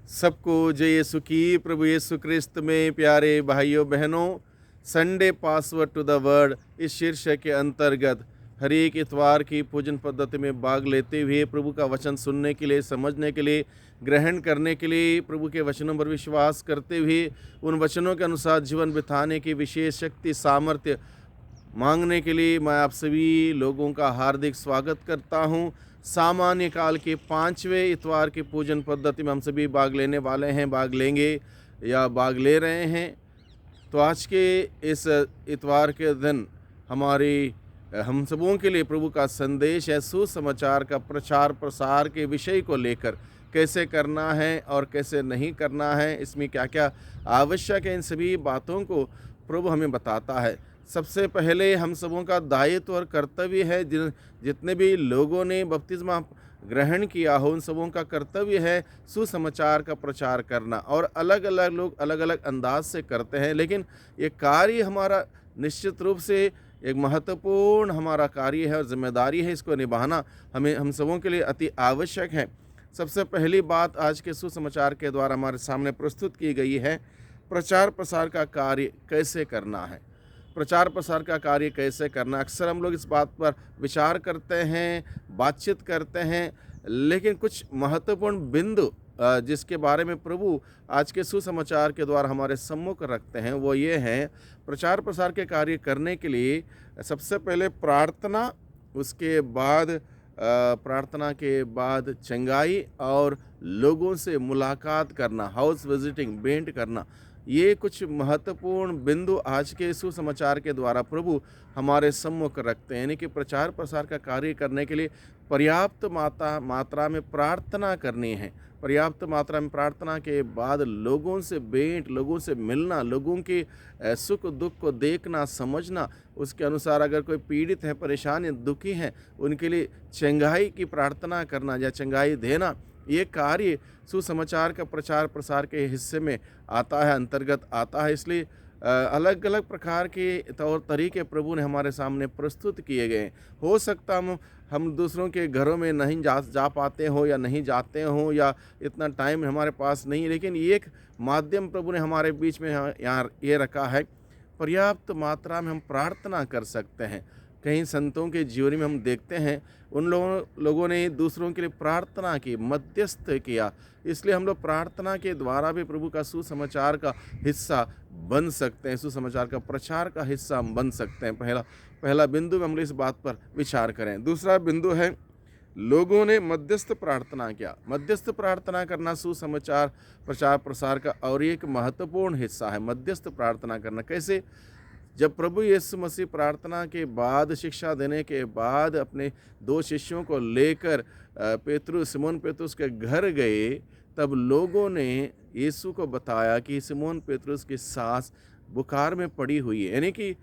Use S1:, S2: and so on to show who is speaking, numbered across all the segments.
S1: सबको जय यीशु की। प्रभु यीशु क्रिस्त में प्यारे भाइयों बहनों, Sunday password to the word इस शीर्षक के अंतर्गत हर एक इतवार की पूजन पद्धति में भाग लेते हुए प्रभु का वचन सुनने के लिए, समझने के लिए, ग्रहण करने के लिए, प्रभु के वचनों पर विश्वास करते हुए उन वचनों के अनुसार जीवन बिताने की विशेष शक्ति सामर्थ्य मांगने के लिए मैं आप सभी लोगों का हार्दिक स्वागत करता हूं। सामान्य काल के 5वें इतवार की पूजन पद्धति में हम सभी भाग लेने वाले हैं, भाग लेंगे या भाग ले रहे हैं। तो आज के इस इतवार के दिन हम सबों के लिए प्रभु का संदेश है, सुसमाचार का प्रचार प्रसार के विषय को लेकर कैसे करना है और कैसे नहीं करना है, इसमें क्या क्या आवश्यक है, इन सभी बातों को प्रभु हमें बताता है। सबसे पहले हम सबों का दायित्व और कर्तव्य है, जितने भी लोगों ने बपतिस्मा ग्रहण किया हो उन सबों का कर्तव्य है सुसमाचार का प्रचार करना। और अलग अलग लोग अलग अलग अंदाज से करते हैं, लेकिन ये कार्य हमारा निश्चित रूप से एक महत्वपूर्ण हमारा कार्य है और जिम्मेदारी है। इसको निभाना हम सबों के लिए अति आवश्यक है। सबसे पहली बात आज के सुसमाचार के द्वारा हमारे सामने प्रस्तुत की गई है, प्रचार प्रसार का कार्य कैसे करना है। प्रचार प्रसार का कार्य कैसे करना, अक्सर हम लोग इस बात पर विचार करते हैं, बातचीत करते हैं, लेकिन कुछ महत्वपूर्ण बिंदु जिसके बारे में प्रभु आज के सुसमाचार के द्वारा हमारे सम्मुख रखते हैं वो ये हैं। प्रचार प्रसार के कार्य करने के लिए सबसे पहले प्रार्थना, उसके बाद प्रार्थना के बाद चंगाई और लोगों से मुलाकात करना, हाउस विजिटिंग, भेंट करना, ये कुछ महत्वपूर्ण बिंदु आज के सुसमाचार के द्वारा प्रभु हमारे सम्मुख रखते हैं। यानी कि प्रचार प्रसार का कार्य करने के लिए पर्याप्त मात्रा में प्रार्थना करनी है। पर्याप्त मात्रा में प्रार्थना के बाद लोगों से भेंट, लोगों से मिलना, लोगों के सुख दुख को देखना, समझना, उसके अनुसार अगर कोई पीड़ित है, परेशान है, दुखी हैं, उनके लिए चंगाई की प्रार्थना करना या चंगाई देना, ये कार्य सुसमाचार का प्रचार प्रसार के हिस्से में आता है, अंतर्गत आता है। इसलिए अलग अलग प्रकार के तौर तरीके प्रभु ने हमारे सामने प्रस्तुत किए गए। हो सकता हम दूसरों के घरों में नहीं जा पाते हो या नहीं जाते हो या इतना टाइम हमारे पास नहीं, लेकिन ये एक माध्यम प्रभु ने हमारे बीच में यहाँ ये रखा है। पर्याप्त मात्रा में हम प्रार्थना कर सकते हैं। कई संतों के जीवन में हम देखते हैं उन लोगों ने दूसरों के लिए प्रार्थना की, मध्यस्थ किया। इसलिए हम लोग प्रार्थना के द्वारा भी प्रभु का सुसमाचार का हिस्सा बन सकते हैं, सुसमाचार का प्रचार का हिस्सा हम बन सकते हैं। पहला बिंदु हम लोग इस बात पर विचार करें। दूसरा बिंदु है, लोगों ने मध्यस्थ प्रार्थना किया। मध्यस्थ प्रार्थना करना सुसमाचार प्रचार प्रसार का और एक महत्वपूर्ण हिस्सा है। मध्यस्थ प्रार्थना करना कैसे? जब प्रभु यीशु मसीह प्रार्थना के बाद, शिक्षा देने के बाद अपने 2 शिष्यों को लेकर सिमोन पेतरुस के घर गए, तब लोगों ने यीशु को बताया कि सिमोन पेतरुस की सास बुखार में पड़ी हुई है। यानी कि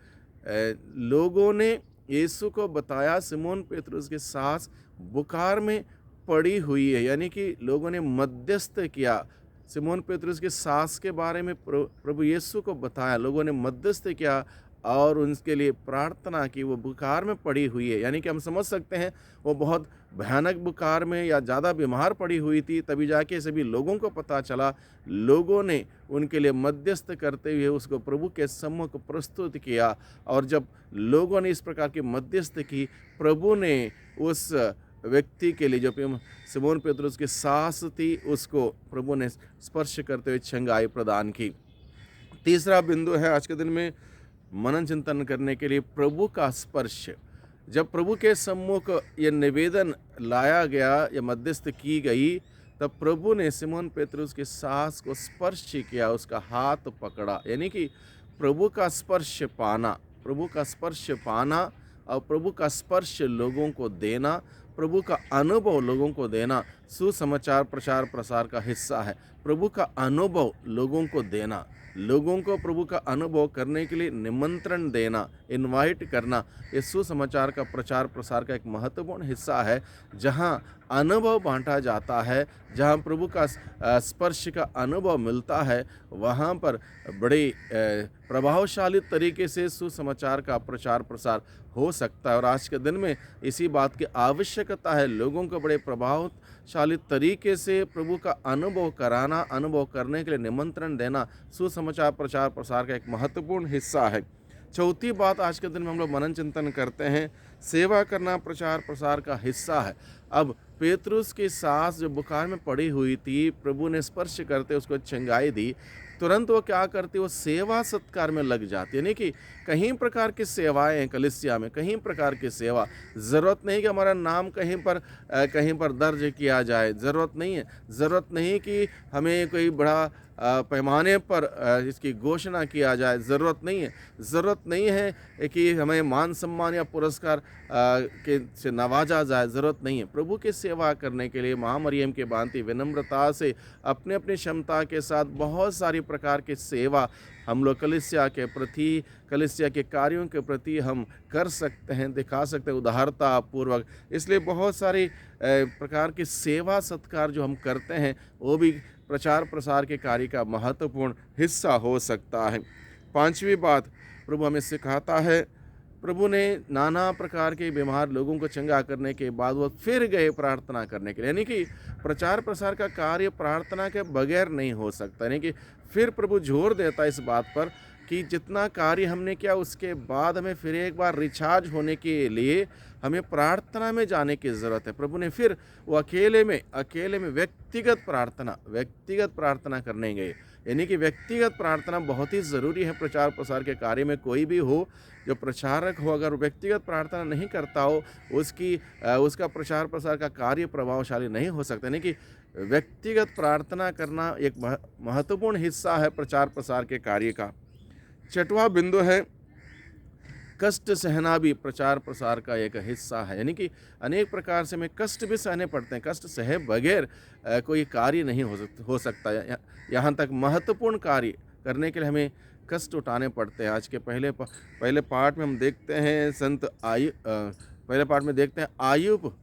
S1: लोगों ने यीशु को बताया सिमोन पेतरुस की सास बुखार में पड़ी हुई है। यानी कि लोगों ने मध्यस्थ किया, सिमोन पेतरुस की सास के बारे में प्रभु यीशु को बताया, लोगों ने मध्यस्थ किया और उनके लिए प्रार्थना की। वो बुखार में पड़ी हुई है, यानी कि हम समझ सकते हैं वो बहुत भयानक बुखार में या ज़्यादा बीमार पड़ी हुई थी। तभी जाके सभी लोगों को पता चला, लोगों ने उनके लिए मध्यस्थ करते हुए उसको प्रभु के सम्मुख प्रस्तुत किया। और जब लोगों ने इस प्रकार की मध्यस्थ की, प्रभु ने उस व्यक्ति के लिए, जो सिमोन पेतरुस की सास थी, उसको प्रभु ने स्पर्श करते हुए चंगाई प्रदान की। तीसरा बिंदु है आज के दिन में मनन चिंतन करने के लिए, प्रभु का स्पर्श। जब प्रभु के सम्मुख ये निवेदन लाया गया या मध्यस्थ की गई, तब प्रभु ने सिमोन पेतरुस की सास को स्पर्श किया, उसका हाथ पकड़ा। यानी कि प्रभु का स्पर्श पाना, प्रभु का स्पर्श पाना और प्रभु का स्पर्श लोगों को देना, प्रभु का अनुभव लोगों को देना सुसमाचार प्रचार प्रसार का हिस्सा है। प्रभु का अनुभव लोगों को देना, लोगों को प्रभु का अनुभव करने के लिए निमंत्रण देना, इनवाइट करना, ये सुसमाचार का प्रचार प्रसार का एक महत्वपूर्ण हिस्सा है। जहाँ अनुभव बांटा जाता है, जहाँ प्रभु का स्पर्श का अनुभव मिलता है, वहाँ पर बड़े प्रभावशाली तरीके से सुसमाचार का प्रचार प्रसार हो सकता है। और आज के दिन में इसी बात की आवश्यकता आवश्यकता है लोगों को बड़े प्रभावशाली तरीके से प्रभु का अनुभव कराना, अनुभव करने के लिए निमंत्रण देना सुसमाचार प्रचार प्रसार का एक महत्वपूर्ण हिस्सा है। चौथी बात आज के दिन में हम लोग मनन चिंतन करते हैं, सेवा करना प्रचार प्रसार का हिस्सा है। अब पेतरुस की सास जो बुखार में पड़ी हुई थी, प्रभु ने स्पर्श करते उसको चंगाई दी, तुरंत वो क्या करती, वो सेवा सत्कार में लग जाती। यानी कि कहीं प्रकार की सेवाएं हैं कलीसिया में, कहीं प्रकार की सेवा। ज़रूरत नहीं कि हमारा नाम कहीं पर दर्ज किया जाए, ज़रूरत नहीं है। ज़रूरत नहीं कि हमें कोई बड़ा पैमाने पर इसकी घोषणा किया जाए, ज़रूरत नहीं है। ज़रूरत नहीं है कि हमें मान सम्मान या पुरस्कार के से नवाजा जाए, ज़रूरत नहीं है। प्रभु की सेवा करने के लिए महामरियम के भांति विनम्रता से अपने अपनी क्षमता के साथ बहुत सारी प्रकार की सेवा हम लोग कलीसिया के प्रति, कलीसिया के कार्यों के प्रति हम कर सकते हैं, दिखा सकते हैं उदारता पूर्वक। इसलिए बहुत सारी प्रकार की सेवा सत्कार जो हम करते हैं वो भी प्रचार प्रसार के कार्य का महत्वपूर्ण हिस्सा हो सकता है। पांचवी बात प्रभु हमें सिखाता है, प्रभु ने नाना प्रकार के बीमार लोगों को चंगा करने के बाद वो फिर गए प्रार्थना करने के लिए। यानी कि प्रचार प्रसार का कार्य प्रार्थना के बगैर नहीं हो सकता। यानी कि फिर प्रभु जोर देता है इस बात पर कि जितना कार्य हमने किया उसके बाद हमें फिर एक बार रिचार्ज होने के लिए हमें प्रार्थना में जाने की ज़रूरत है। प्रभु ने फिर वो अकेले में व्यक्तिगत प्रार्थना करने गए। यानी कि व्यक्तिगत प्रार्थना बहुत ही ज़रूरी है प्रचार प्रसार के कार्य में। कोई भी हो जो प्रचारक हो, अगर व्यक्तिगत प्रार्थना नहीं करता हो उसका प्रचार प्रसार का कार्य प्रभावशाली नहीं हो सकता। यानी कि व्यक्तिगत प्रार्थना करना एक महत्वपूर्ण हिस्सा है प्रचार प्रसार के कार्य का। छठवां बिंदु है, कष्ट सहना भी प्रचार प्रसार का एक हिस्सा है। यानी कि अनेक प्रकार से हमें कष्ट भी सहने पड़ते हैं। कष्ट सहे बगैर कोई कार्य नहीं हो सकता। यहाँ तक महत्वपूर्ण कार्य करने के लिए हमें कष्ट उठाने पड़ते हैं। आज के पहले पार्ट में हम देखते हैं पहले पार्ट में देखते हैं आयुब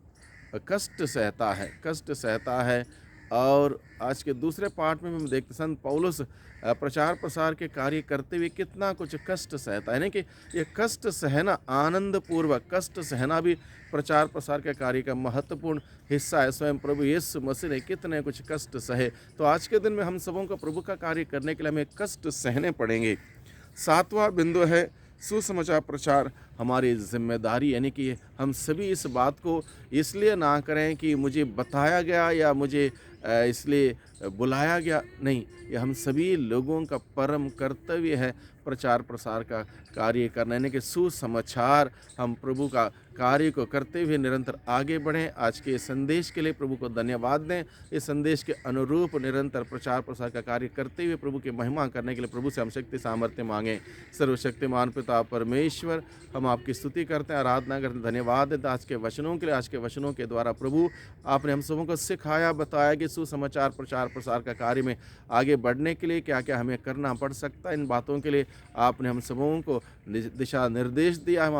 S1: कष्ट सहता है। और आज के दूसरे पार्ट में हम देखते संत पौलुस प्रचार प्रसार के कार्य करते हुए कितना कुछ कष्ट सहता है। यानी कि ये कष्ट सहना, आनंद पूर्वक कष्ट सहना भी प्रचार प्रसार के कार्य का महत्वपूर्ण हिस्सा है। स्वयं प्रभु यीशु मसीह ने कितने कुछ कष्ट सहे, तो आज के दिन में हम सबों को प्रभु का कार्य करने के लिए हमें कष्ट सहने पड़ेंगे। सातवां बिंदु है, सुसमाचार प्रचार हमारी जिम्मेदारी। यानी कि हम सभी इस बात को इसलिए ना करें कि मुझे बताया गया या मुझे इसलिए बुलाया गया, नहीं, ये हम सभी लोगों का परम कर्तव्य है प्रचार प्रसार का कार्य करना। यानी कि सुसमाचार हम प्रभु का कार्य को करते हुए निरंतर आगे बढ़ें। आज के संदेश के लिए प्रभु को धन्यवाद दें। इस संदेश के अनुरूप निरंतर प्रचार प्रसार का कार्य करते हुए प्रभु की महिमा करने के लिए प्रभु से हम शक्ति सामर्थ्य मांगें। सर्वशक्तिमान पिता परमेश्वर, हम आपकी स्तुति करते हैं, आराधना करते हैं, धन्यवाद देते हैं आज के वचनों के लिए। आज के वचनों के द्वारा प्रभु आपने हम सबों को सिखाया, बताया कि सुसमाचार प्रचार प्रसार का कार्य में आगे बढ़ने के लिए क्या क्या हमें करना पड़ सकता है। इन बातों के लिए आपने हम सबों को दिशा निर्देश दिया। हम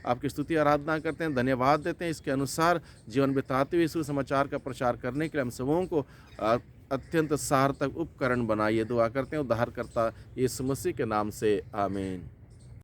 S1: आपकी स्तुति आराधना करते हैं, धन्यवाद देते हैं। इसके अनुसार जीवन बिताते हुए सुसमाचार का प्रचार करने के लिए हम सबों को अत्यंत सार्थक उपकरण बनाइए। दुआ करते हैं उद्धारकर्ता यीशु मसीह के नाम से, आमीन।